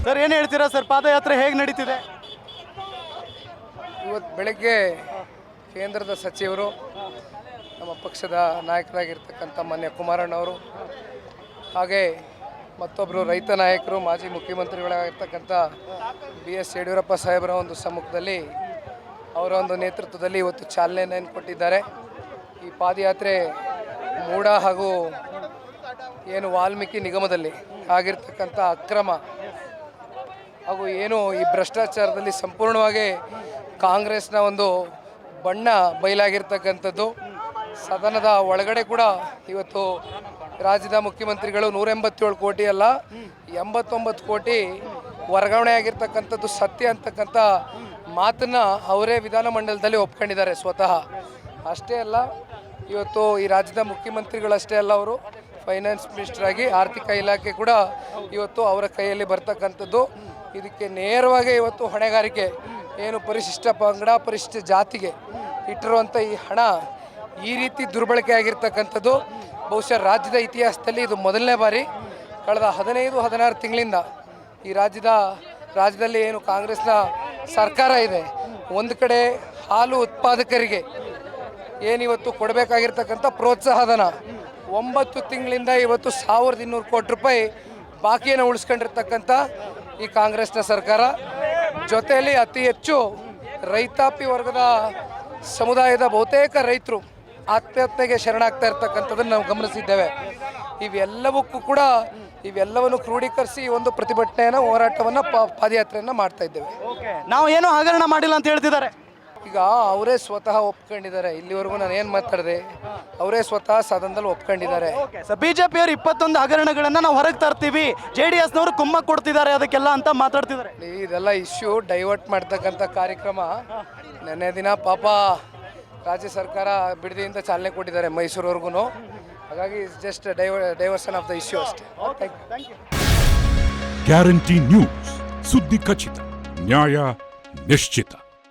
Sir ಏನು ಹೇಳ್ತೀರಾ sir, ಪಾದಯಾತ್ರೆ ಹೇಗೆ ನಡೀತಿದೆ? ಇವತ್ತು ಬೆಳಗ್ಗೆ ಕೇಂದ್ರದ ಸಚಿವರು, ನಮ್ಮ ಪಕ್ಷದ ನಾಯಕರಾಗಿರ್ತಕ್ಕಂಥ ಮಾನ್ಯ ಕುಮಾರಣ್ಣವರು, ಹಾಗೆ ಮತ್ತೊಬ್ಬರು ರೈತ ನಾಯಕರು, ಮಾಜಿ ಮುಖ್ಯಮಂತ್ರಿಗಳಾಗಿರ್ತಕ್ಕಂಥ BS ಯಡಿಯೂರಪ್ಪ ಸಾಹೇಬರ ಒಂದು ಸಮ್ಮುಖದಲ್ಲಿ, ಅವರ ಒಂದು ನೇತೃತ್ವದಲ್ಲಿ ಇವತ್ತು ಚಾಲನೆಯನ್ನು ಕೊಟ್ಟಿದ್ದಾರೆ. ಈ ಪಾದಯಾತ್ರೆ ಮೂಡ ಹಾಗೂ ಏನು ವಾಲ್ಮೀಕಿ ನಿಗಮದಲ್ಲಿ ಆಗಿರ್ತಕ್ಕಂಥ ಅಕ್ರಮ ಹಾಗೂ ಏನು ಈ ಭ್ರಷ್ಟಾಚಾರದಲ್ಲಿ ಸಂಪೂರ್ಣವಾಗಿ ಕಾಂಗ್ರೆಸ್ನ ಒಂದು ಬಣ್ಣ ಬಯಲಾಗಿರ್ತಕ್ಕಂಥದ್ದು. ಸದನದ ಒಳಗಡೆ ಕೂಡ ಇವತ್ತು ರಾಜ್ಯದ ಮುಖ್ಯಮಂತ್ರಿಗಳು 187 ಕೋಟಿ ಅಲ್ಲ 89 ಕೋಟಿ ವರ್ಗಾವಣೆ ಆಗಿರ್ತಕ್ಕಂಥದ್ದು ಸತ್ಯ ಅಂತಕ್ಕಂಥ ಮಾತನ್ನು ಅವರೇ ವಿಧಾನಮಂಡಲದಲ್ಲಿ ಒಪ್ಕೊಂಡಿದ್ದಾರೆ ಸ್ವತಃ. ಅಷ್ಟೇ ಅಲ್ಲ, ಇವತ್ತು ಈ ರಾಜ್ಯದ ಮುಖ್ಯಮಂತ್ರಿಗಳಷ್ಟೇ ಅಲ್ಲ, ಅವರು ಫೈನಾನ್ಸ್ ಮಿನಿಸ್ಟರ್ ಆಗಿ ಆರ್ಥಿಕ ಇಲಾಖೆ ಕೂಡ ಇವತ್ತು ಅವರ ಕೈಯಲ್ಲಿ ಬರ್ತಕ್ಕಂಥದ್ದು. ಇದಕ್ಕೆ ನೇರವಾಗಿ ಇವತ್ತು ಹೊಣೆಗಾರಿಕೆ ಏನು ಪರಿಶಿಷ್ಟ ಪಂಗಡ ಪರಿಶಿಷ್ಟ ಜಾತಿಗೆ ಇಟ್ಟಿರುವಂಥ ಈ ಹಣ ಈ ರೀತಿ ದುರ್ಬಳಕೆ ಆಗಿರ್ತಕ್ಕಂಥದ್ದು ಬಹುಶಃ ರಾಜ್ಯದ ಇತಿಹಾಸದಲ್ಲಿ ಇದು ಮೊದಲನೇ ಬಾರಿ. ಕಳೆದ 15-16 ತಿಂಗಳಿಂದ ಈ ರಾಜ್ಯದಲ್ಲಿ ಏನು ಕಾಂಗ್ರೆಸ್ನ ಸರ್ಕಾರ ಇದೆ, ಒಂದು ಕಡೆ ಹಾಲು ಉತ್ಪಾದಕರಿಗೆ ಏನಿವತ್ತು ಕೊಡಬೇಕಾಗಿರ್ತಕ್ಕಂಥ ಪ್ರೋತ್ಸಾಹಧನ 9 ತಿಂಗಳಿಂದ ಇವತ್ತು 1200 ಕೋಟಿ ರೂಪಾಯಿ ಬಾಕಿಯನ್ನು ಉಳಿಸ್ಕೊಂಡಿರ್ತಕ್ಕಂಥ ಈ ಕಾಂಗ್ರೆಸ್ನ ಸರ್ಕಾರ. ಜೊತೆಯಲ್ಲಿ ಅತಿ ಹೆಚ್ಚು ರೈತಾಪಿ ವರ್ಗದ ಸಮುದಾಯದ ಬಹುತೇಕ ರೈತರು ಆತ್ಮಹತ್ಯೆಗೆ ಶರಣಾಗ್ತಾ ಇರ್ತಕ್ಕಂಥದ್ದನ್ನು ನಾವು ಗಮನಿಸಿದ್ದೇವೆ. ಇವೆಲ್ಲವನ್ನು ಕ್ರೋಢೀಕರಿಸಿ ಈ ಒಂದು ಪ್ರತಿಭಟನೆಯನ್ನು, ಹೋರಾಟವನ್ನು, ಪಾದಯಾತ್ರೆಯನ್ನು ಮಾಡ್ತಾ ಇದ್ದೇವೆ. ನಾವು ಏನೋ ಹಗರಣ ಮಾಡಿಲ್ಲ ಅಂತ ಹೇಳ್ತಿದ್ದಾರೆ. ಈಗ ಅವರೇ ಸ್ವತಃ ಒಪ್ಕೊಂಡಿದ್ದಾರೆ. ಇಲ್ಲಿವರೆಗೂ ನಾನು ಏನು ಮಾತಾಡಿದೆ, ಅವರೇ ಸ್ವತಃ ಸದನದಲ್ಲಿ ಒಪ್ಕೊಂಡಿದ್ದಾರೆ. ಬಿಜೆಪಿಯವರು 21 ಹಗರಣಗಳನ್ನು ನಾವು ಹೊರಗೆ ತರ್ತೀವಿ, JDSನವರು ಕುಮ್ಮಕ್ಕು ಕೊಡ್ತಿದ್ದಾರೆ ಅದಕ್ಕೆಲ್ಲ ಅಂತ ಮಾತಾಡ್ತಿದ್ದಾರೆ. ಇದೆಲ್ಲ ಇಶ್ಯೂ ಡೈವರ್ಟ್ ಮಾಡ್ತಕ್ಕಂಥ ಕಾರ್ಯಕ್ರಮ. ನೆನ್ನೆ ದಿನ ಪಾಪ ರಾಜ್ಯ ಸರ್ಕಾರ ಬಿಡದಿಯಿಂದ ಚಾಲನೆ ಕೊಟ್ಟಿದ್ದಾರೆ ಮೈಸೂರುವರೆಗೂ. ಹಾಗಾಗಿ just diversion of the issue ಅಷ್ಟೇ. ಗ್ಯಾರಂಟಿ ನ್ಯೂಸ್, ಸುದ್ದಿ ಖಚಿತ, ನ್ಯಾಯ ನಿಶ್ಚಿತ.